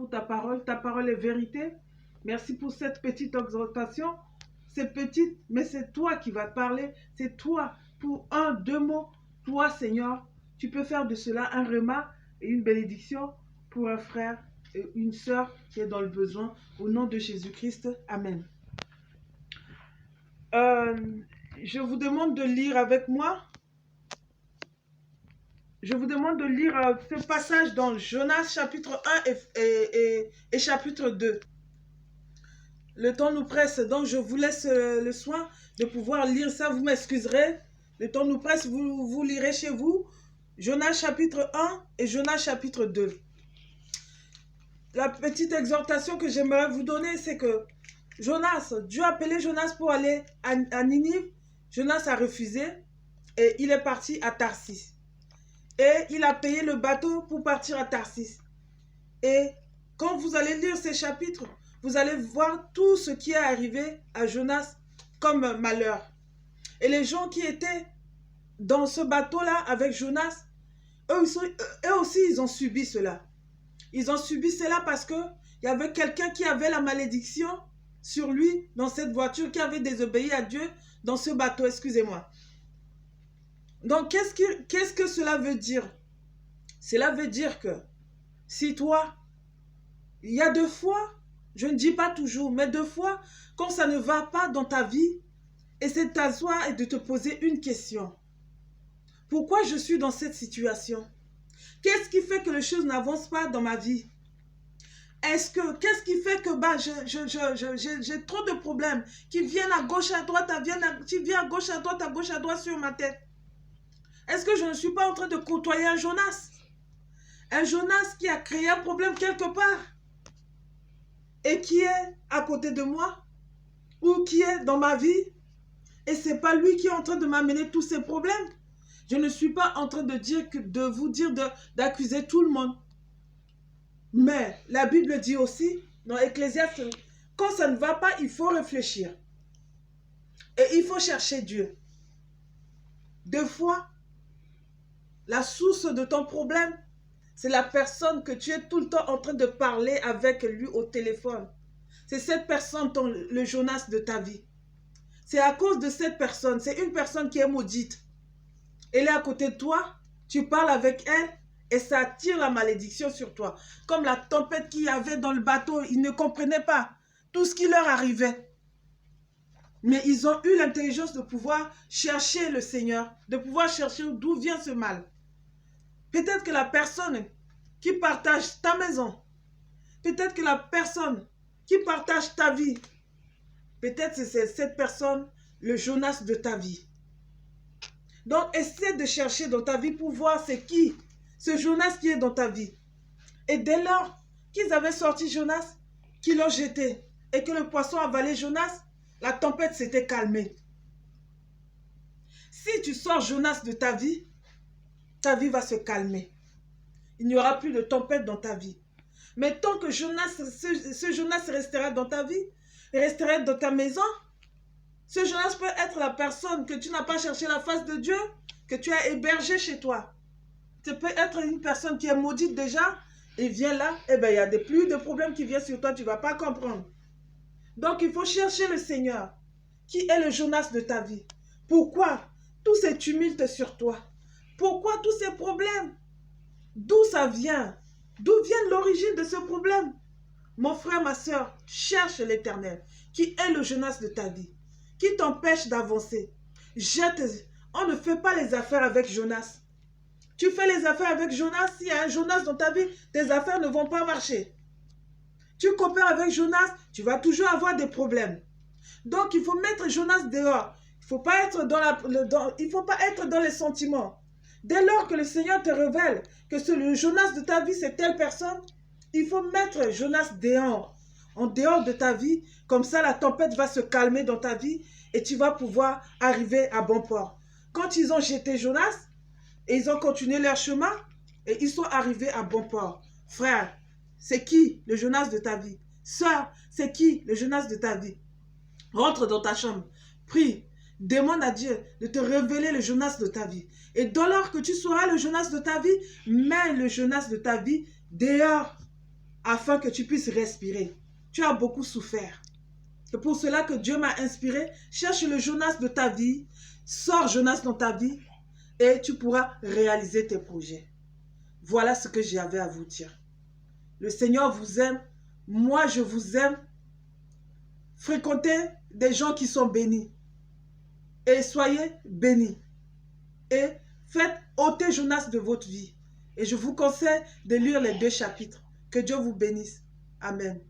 pour ta parole. Ta parole est vérité. Merci pour cette petite exhortation. C'est petite, mais c'est toi qui vas parler. C'est toi, pour un, deux mots. Toi, Seigneur, tu peux faire de cela un remas et une bénédiction pour un frère et une sœur qui est dans le besoin. Au nom de Jésus-Christ, Amen. Je vous demande de lire avec moi. Je vous demande de lire ce passage dans Jonas chapitre 1 et chapitre 2. Le temps nous presse, donc je vous laisse le soin de pouvoir lire ça. Vous m'excuserez. Le temps nous presse, vous lirez chez vous. Jonas chapitre 1 et Jonas chapitre 2. La petite exhortation que j'aimerais vous donner, c'est que Jonas, Dieu a appelé Jonas pour aller à Ninive. Jonas a refusé et il est parti à Tarsis. Et il a payé le bateau pour partir à Tarsis. Et quand vous allez lire ces chapitres, vous allez voir tout ce qui est arrivé à Jonas comme malheur. Et les gens qui étaient dans ce bateau-là avec Jonas, eux aussi, ils ont subi cela. Ils ont subi cela parce qu'il y avait quelqu'un qui avait la malédiction sur lui dans cette voiture, qui avait désobéi à Dieu dans ce bateau, excusez-moi. Donc, qu'est-ce que cela veut dire? Cela veut dire que si toi, il y a deux fois, je ne dis pas toujours, mais deux fois, quand ça ne va pas dans ta vie, essaie de t'asseoir et de te poser une question. Pourquoi je suis dans cette situation? Qu'est-ce qui fait que les choses n'avancent pas dans ma vie? Qu'est-ce qui fait que j'ai trop de problèmes qui viennent à gauche, à droite, qui viennent à gauche, à droite sur ma tête? Est-ce que je ne suis pas en train de côtoyer un Jonas? Un Jonas qui a créé un problème quelque part et qui est à côté de moi ou qui est dans ma vie et ce n'est pas lui qui est en train de m'amener tous ces problèmes. Je ne suis pas en train de vous dire d'accuser tout le monde. Mais la Bible dit aussi, dans Ecclésiaste, quand ça ne va pas, il faut réfléchir. Et il faut chercher Dieu. Deux fois, la source de ton problème, c'est la personne que tu es tout le temps en train de parler avec lui au téléphone. C'est cette personne, le Jonas de ta vie. C'est à cause de cette personne. C'est une personne qui est maudite. Elle est à côté de toi, tu parles avec elle et ça attire la malédiction sur toi. Comme la tempête qu'il y avait dans le bateau, ils ne comprenaient pas tout ce qui leur arrivait. Mais ils ont eu l'intelligence de pouvoir chercher le Seigneur, de pouvoir chercher d'où vient ce mal. Peut-être que la personne qui partage ta maison, peut-être que la personne qui partage ta vie, peut-être que c'est cette personne, le Jonas de ta vie. Donc, essaie de chercher dans ta vie pour voir c'est qui, ce Jonas qui est dans ta vie. Et dès lors qu'ils avaient sorti Jonas, qu'ils l'ont jeté, et que le poisson a avalé Jonas, la tempête s'était calmée. Si tu sors Jonas de ta vie va se calmer. Il n'y aura plus de tempête dans ta vie. Mais tant que ce Jonas restera dans ta vie, restera dans ta maison, ce Jonas peut être la personne que tu n'as pas cherché la face de Dieu, que tu as hébergé chez toi. Tu peux être une personne qui est maudite déjà, et vient là, et bien il y a plus de problèmes qui viennent sur toi, tu ne vas pas comprendre. Donc il faut chercher le Seigneur, qui est le Jonas de ta vie. Pourquoi tous ces tumultes sur toi? Pourquoi tous ces problèmes? D'où ça vient? D'où vient l'origine de ce problème? Mon frère, ma soeur, cherche l'Éternel, qui est le Jonas de ta vie, qui t'empêche d'avancer. On ne fait pas les affaires avec Jonas. Tu fais les affaires avec Jonas, s'il y a un Jonas dans ta vie, tes affaires ne vont pas marcher. Tu coopères avec Jonas, tu vas toujours avoir des problèmes. Donc, il faut mettre Jonas dehors. Il ne faut pas être dans les sentiments. Dès lors que le Seigneur te révèle que le Jonas de ta vie, c'est telle personne, il faut mettre Jonas dehors, en dehors de ta vie. Comme ça, la tempête va se calmer dans ta vie et tu vas pouvoir arriver à bon port. Quand ils ont jeté Jonas, et ils ont continué leur chemin, et ils sont arrivés à bon port. Frère, c'est qui le Jonas de ta vie? Sœur, c'est qui le Jonas de ta vie? Rentre dans ta chambre, prie, demande à Dieu de te révéler le Jonas de ta vie. Et dès lors que tu sauras le Jonas de ta vie, mets le Jonas de ta vie dehors. afin que tu puisses respirer. Tu as beaucoup souffert. C'est pour cela que Dieu m'a inspiré. Cherche le Jonas de ta vie. Sors Jonas dans ta vie et tu pourras réaliser tes projets. Voilà ce que j'avais à vous dire. Le Seigneur vous aime. Moi, je vous aime. Fréquentez des gens qui sont bénis. Et soyez bénis. Et faites ôter Jonas de votre vie. Et je vous conseille de lire les 2 chapitres. Que Dieu vous bénisse. Amen.